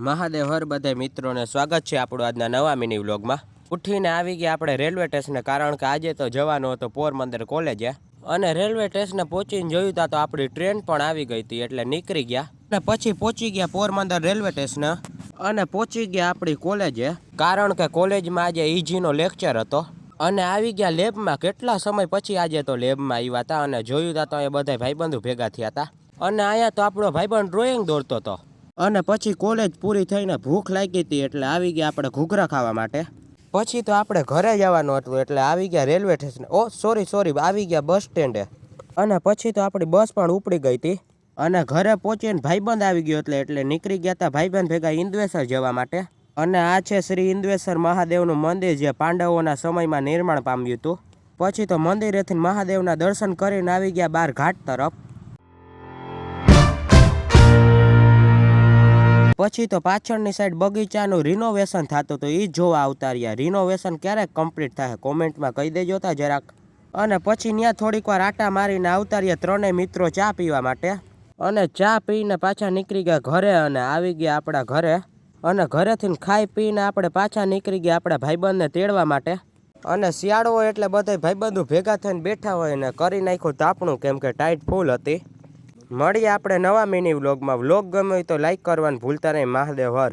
મહાદેવ હર બધા મિત્રોને સ્વાગત છે આપણું આજના નવા મિની વ્લોગમાં। ઉઠીને આવી ગયા આપણે રેલવે સ્ટેશને, કારણ કે આજે તો જવાનો હતો પોરબંદર કોલેજે। અને રેલવે સ્ટેશને પહોંચીને જોયું તા તો આપણી ટ્રેન પણ આવી ગઈ હતી, એટલે નીકળી ગયા અને પછી પહોંચી ગયા પોરબંદર રેલવે સ્ટેશને અને પહોંચી ગયા આપણી કોલેજે, કારણ કે કોલેજમાં આજે ઈજીનો લેક્ચર હતો। અને આવી ગયા લેબમાં। કેટલા સમય પછી આજે તો લેબમાં આવ્યા હતા અને જોયું તા તો એ બધા ભાઈબંધો ભેગા થયા હતા। અને અહીંયા તો આપણો ભાઈબંધ ડ્રોઈંગ દોરતો હતો। અને પછી કોલેજ પૂરી થઈને ભૂખ લાગી હતી, એટલે આવી ગયા આપણે ઘૂઘરા ખાવા માટે। પછી તો આપણે ઘરે જવાનું હતું, એટલે આવી ગયા રેલવે સ્ટેશન, સોરી આવી ગયા બસ સ્ટેન્ડે। અને પછી તો આપણી બસ પણ ઉપડી ગઈ હતી અને ઘરે પહોંચીને ભાઈબંધ આવી ગયો, એટલે નીકળી ગયા હતા ભાઈબંધ ભેગા ઇન્દ્વેસર જવા માટે। અને આ છે શ્રી ઇન્દ્વેસર મહાદેવનું મંદિર, જે પાંડવોના સમયમાં નિર્માણ પામ્યું હતું। પછી તો મંદિરેથી મહાદેવના દર્શન કરીને આવી ગયા બહાર ઘાટ તરફ। પછી તો પાછળની સાઈડ બગીચાનું રિનોવેશન થતું હતું, એ જોવા આવતા રહ્યા। રિનોવેશન ક્યારેક કમ્પ્લીટ થાય કોમેન્ટમાં કહી દેજો તા જરાક। અને પછી ત્યાં થોડીક વાર આટા મારીને આવતા રહ્યા ત્રણેય મિત્રો ચા પીવા માટે। અને ચા પીને પાછા નીકળી ગયા ઘરે અને આવી ગયા આપણા ઘરે। અને ઘરેથી ખાઈ પીને આપણે પાછા નીકળી ગયા આપણા ભાઈબંધને તેડવા માટે। અને શિયાળો હોય એટલે બધા ભાઈબંધો ભેગા થઈને બેઠા હોય ને કરી નાખ્યું તાપણું, કેમ કે ટાઈટ ફૂલ હતી। મળીએ આપણે નવા મિની વ્લોગમાં। વ્લોગ ગમે હોય તો લાઈક કરવાનું ભૂલતા નહીં। મહાદેવ હર।